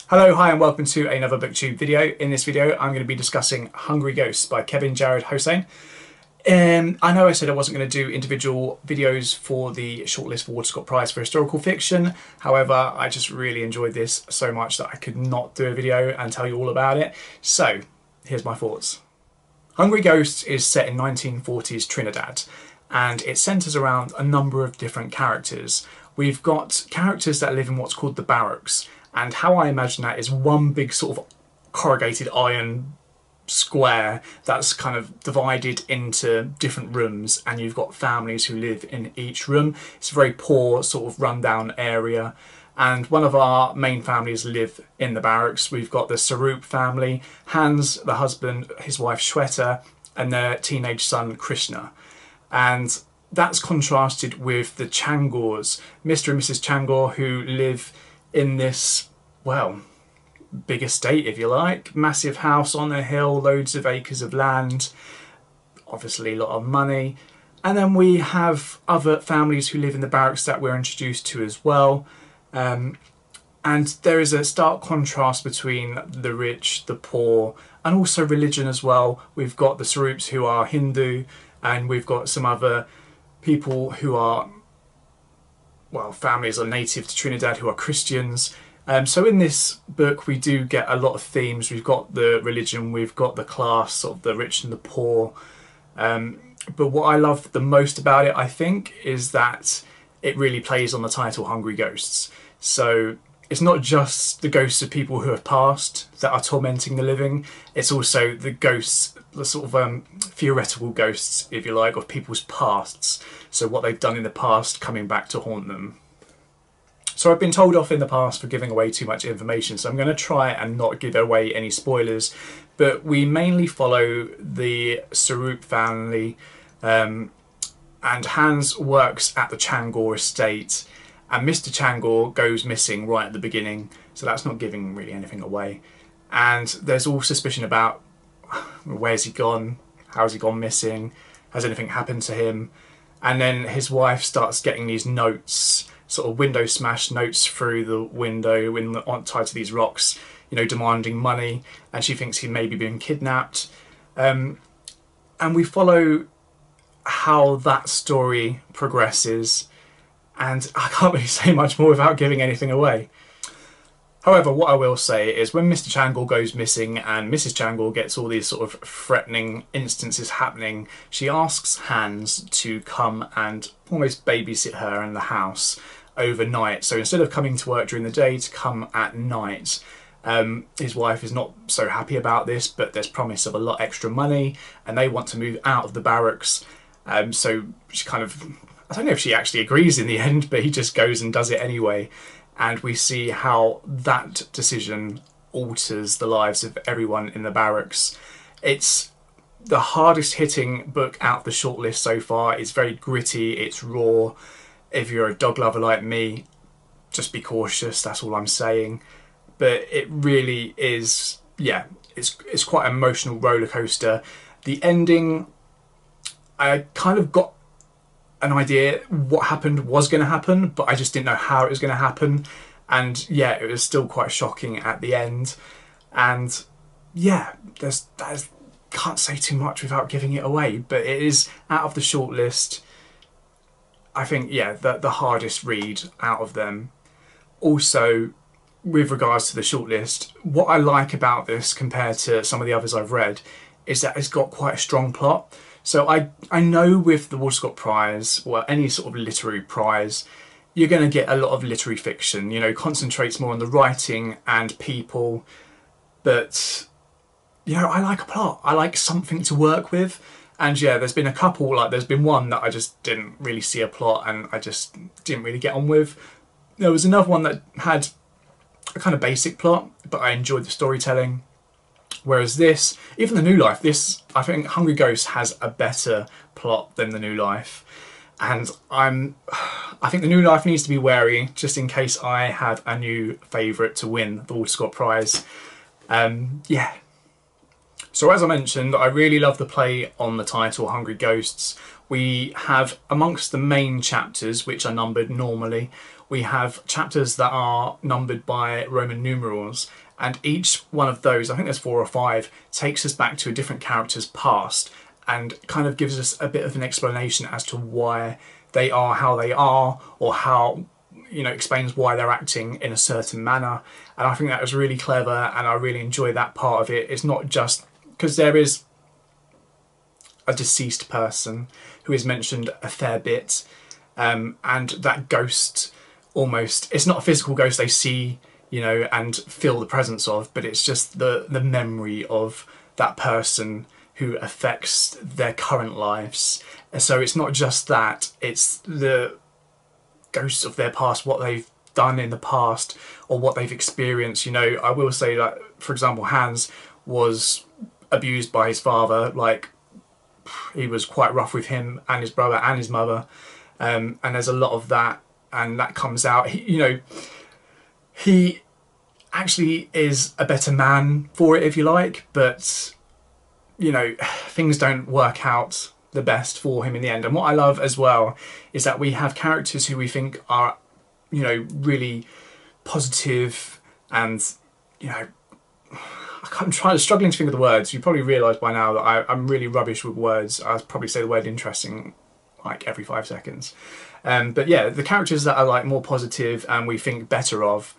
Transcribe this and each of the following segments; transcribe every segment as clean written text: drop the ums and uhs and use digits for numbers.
Hello, hi and welcome to another BookTube video. In this video I'm going to be discussing Hungry Ghosts by Kevin Jared Hosein. I know I said I wasn't going to do individual videos for the shortlist for Scott Prize for historical fiction. However, I just really enjoyed this so much that I could not do a video and tell you all about it. So here's my thoughts. Hungry Ghosts is set in 1940s Trinidad, and it centres around a number of different characters. We've got characters that live in what's called the barracks, and how I imagine that is one big sort of corrugated iron square that's kind of divided into different rooms, and you've got families who live in each room. It's a very poor sort of rundown area, and one of our main families live in the barracks. We've got the Sarup family, Hans, the husband, his wife Shweta, and their teenage son Krishna. And that's contrasted with the Changors, Mr. and Mrs. Changor, who live in this, well, big estate if you like, massive house on a hill, loads of acres of land, obviously a lot of money. And then we have other families who live in the barracks that we're introduced to as well. And there is a stark contrast between the rich, the poor, and also religion as well. We've got the Sarups who are Hindu, and we've got some other people who are, well, families are native to Trinidad who are Christians. So in this book we do get a lot of themes. We've got the religion, we've got the class of the rich and the poor. But what I love the most about it, I think, is that it really plays on the title Hungry Ghosts. So it's not just the ghosts of people who have passed that are tormenting the living, it's also the ghosts, the sort of theoretical ghosts, if you like, of people's pasts. So what they've done in the past coming back to haunt them. So I've been told off in the past for giving away too much information, so I'm going to try and not give away any spoilers. But we mainly follow the Sarup family, and Hans works at the Changor estate, and Mr. Changor goes missing right at the beginning, so that's not giving really anything away. And there's all suspicion about where's he gone, how's he gone missing, has anything happened to him. And then his wife starts getting these notes, sort of window smash notes through the window tied to these rocks, you know, demanding money, and she thinks he may be being kidnapped. And we follow how that story progresses, and I can't really say much more without giving anything away. However, what I will say is when Mr. Changor goes missing and Mrs. Changor gets all these sort of threatening instances happening, she asks Hans to come and almost babysit her in the house overnight. So instead of coming to work during the day, to come at night. His wife is not so happy about this, but there's promise of a lot extra money and they want to move out of the barracks. So she kind of, I don't know if she actually agrees in the end, but he just goes and does it anyway. And we see how that decision alters the lives of everyone in the barracks. It's the hardest hitting book out of the shortlist so far. It's very gritty, it's raw. If you're a dog lover like me, just be cautious, that's all I'm saying. But it really is, yeah, it's quite an emotional roller coaster. The ending, I kind of got an idea what happened was going to happen, but I just didn't know how it was going to happen. And yeah, it was still quite shocking at the end. And yeah, can't say too much without giving it away, but it is out of the shortlist, I think, yeah, the hardest read out of them. Also, with regards to the shortlist, what I like about this compared to some of the others I've read is that it's got quite a strong plot. So I know with the Scott Prize, or any sort of literary prize, you're going to get a lot of literary fiction, you know, concentrates more on the writing and people. But, you know, I like a plot. I like something to work with. And yeah, there's been a couple, like there's been one that I just didn't really see a plot and I just didn't really get on with. There was another one that had a kind of basic plot, but I enjoyed the storytelling. Whereas this, even the New Life, this, I think Hungry Ghosts has a better plot than the New Life. And I think the New Life needs to be wary, just in case I have a new favourite to win the Scott Prize. Yeah. So as I mentioned, I really love the play on the title Hungry Ghosts. We have, amongst the main chapters, which are numbered normally, we have chapters that are numbered by Roman numerals, and each one of those, I think there's 4 or 5, takes us back to a different character's past and kind of gives us a bit of an explanation as to why they are how they are, or how, you know, explains why they're acting in a certain manner. And I think that was really clever, and I really enjoy that part of it. It's not just because there is a deceased person who is mentioned a fair bit, and that ghost, almost, it's not a physical ghost they see, you know, and feel the presence of, but it's just the memory of that person who affects their current lives. And so it's not just that, it's the ghosts of their past, what they've done in the past or what they've experienced. You know, I will say that, for example, Hans was abused by his father. Like, he was quite rough with him and his brother and his mother, and there's a lot of that, and that comes out. You know, he actually is a better man for it, if you like, but, you know, things don't work out the best for him in the end. And what I love as well is that we have characters who we think are, you know, really positive, and, you know, I'm struggling to think of the words. You probably realise by now that I'm really rubbish with words. I probably say the word interesting like every 5 seconds. But yeah, the characters that are like more positive and we think better of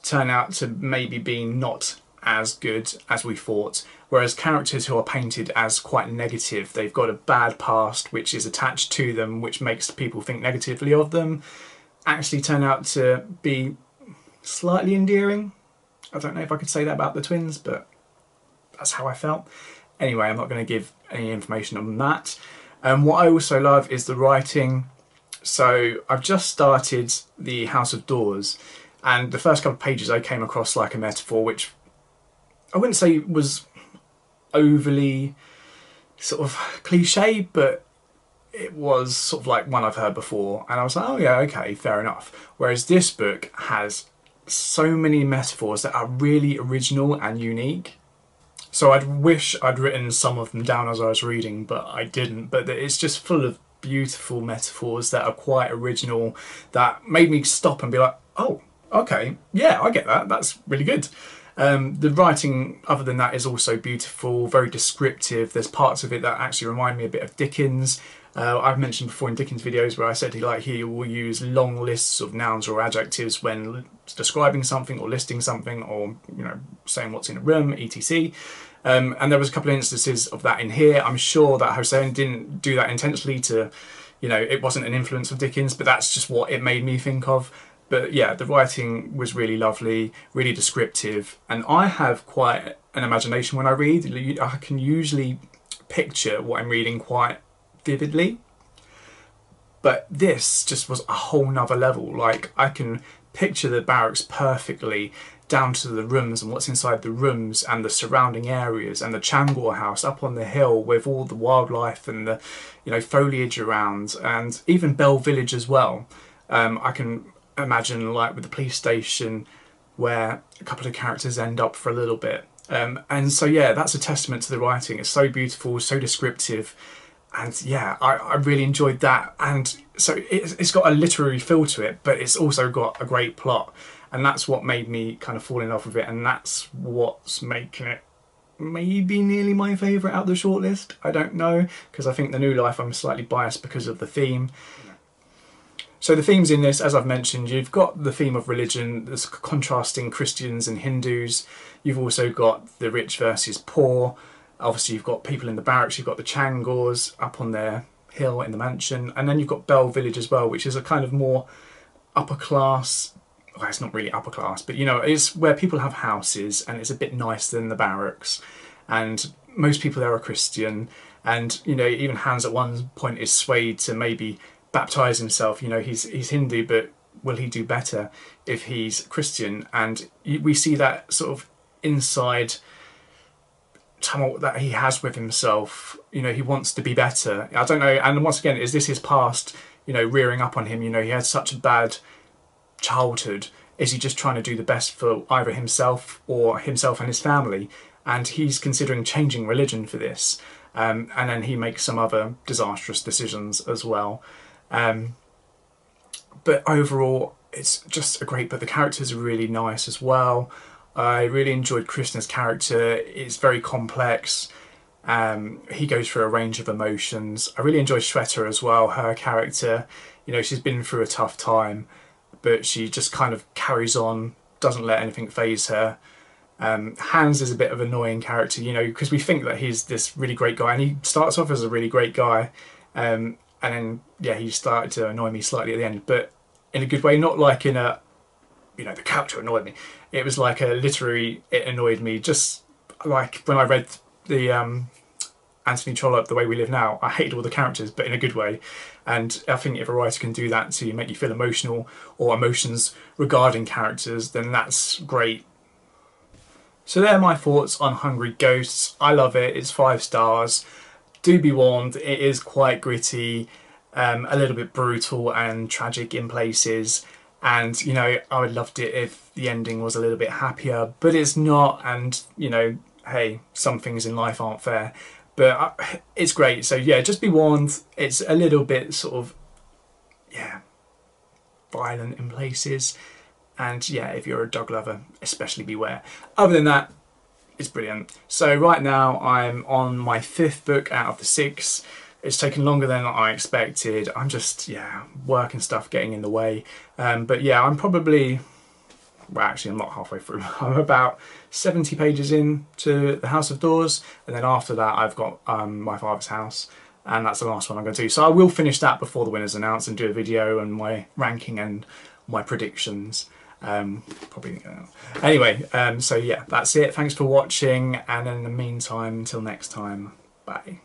turn out to maybe be not as good as we thought. Whereas characters who are painted as quite negative, they've got a bad past which is attached to them, which makes people think negatively of them, actually turn out to be slightly endearing. I don't know if I could say that about the twins, but that's how I felt. Anyway, I'm not going to give any information on that. What I also love is the writing. So I've just started the House of Doors, and the first couple of pages I came across like a metaphor, which I wouldn't say was overly sort of cliche, but it was sort of like one I've heard before, and I was like, oh yeah, okay, fair enough. Whereas this book has so many metaphors that are really original and unique. So I'd wish I'd written some of them down as I was reading, but I didn't. But it's just full of beautiful metaphors that are quite original, that made me stop and be like, oh, okay, yeah, I get that. That's really good. The writing, other than that, is also beautiful, very descriptive. There's parts of it that actually remind me a bit of Dickens. I've mentioned before in Dickens videos where I said he will use long lists of nouns or adjectives when describing something or listing something, or, you know, saying what's in a room, etc. And there was a couple of instances of that in here. I'm sure that Hosein didn't do that intentionally to, you know, it wasn't an influence of Dickens, but that's just what it made me think of. But yeah, the writing was really lovely, really descriptive, and I have quite an imagination when I read. I can usually picture what I'm reading quite vividly, but this just was a whole nother level. Like, I can picture the barracks perfectly, down to the rooms and what's inside the rooms and the surrounding areas, and the Changor house up on the hill with all the wildlife and the, you know, foliage around, and even Bell Village as well. I can imagine, like, with the police station where a couple of characters end up for a little bit. And so yeah, that's a testament to the writing. It's so beautiful, so descriptive, and yeah, I really enjoyed that. And so it's got a literary feel to it, but it's also got a great plot, and that's what made me kind of fall in love with it, and that's what's making it maybe nearly my favourite out of the shortlist. I don't know, because I think The New Life I'm slightly biased because of the theme. So the themes in this, as I've mentioned, you've got the theme of religion, there's contrasting Christians and Hindus. You've also got the rich versus poor. Obviously you've got people in the barracks, you've got the Changors up on their hill in the mansion, and then you've got Bell Village as well, which is a kind of more upper class. Well, it's not really upper class, but, you know, it's where people have houses and it's a bit nicer than the barracks, and most people there are Christian. And, you know, even Hans at one point is swayed to maybe baptise himself. You know, he's Hindu, but will he do better if he's Christian? And we see that sort of inside tumult that he has with himself. You know, he wants to be better. I don't know, and once again, is this his past, you know, rearing up on him? You know, he had such a bad childhood. Is he just trying to do the best for either himself or himself and his family? And he's considering changing religion for this. And then he makes some other disastrous decisions as well. But overall, it's just a great book. The characters are really nice as well. I really enjoyed Krishna's character. It's very complex. He goes through a range of emotions. I really enjoy Shweta as well, her character. You know, she's been through a tough time, but she just kind of carries on, doesn't let anything faze her. Hans is a bit of an annoying character, you know, because we think that he's this really great guy, and he starts off as a really great guy, and then, yeah, he started to annoy me slightly at the end, but in a good way, not like in a, you know, the character annoyed me. It was like a literary, it annoyed me, just like when I read the Anthony Trollope, The Way We Live Now, I hated all the characters, but in a good way. And I think if a writer can do that to make you feel emotional or emotions regarding characters, then that's great. So there are my thoughts on Hungry Ghosts. I love it, it's 5 stars. Do be warned, it is quite gritty, a little bit brutal and tragic in places. And, you know, I would have loved it if the ending was a little bit happier, but it's not. And, you know, hey, some things in life aren't fair. But it's great. So, yeah, just be warned. It's a little bit sort of, yeah, violent in places. And, yeah, if you're a dog lover, especially beware. Other than that, it's brilliant. So right now I'm on my 5th book out of the 6. It's taken longer than I expected. I'm just, yeah, work and stuff getting in the way. But yeah, I'm probably, well, actually I'm not halfway through. I'm about 70 pages in to The House of Doors. And then after that, I've got My Father's House. And that's the last one I'm going to do. So I will finish that before the winner's announced and do a video and my ranking and my predictions. Probably anyway, so yeah, that's it. Thanks for watching. And in the meantime, until next time, bye.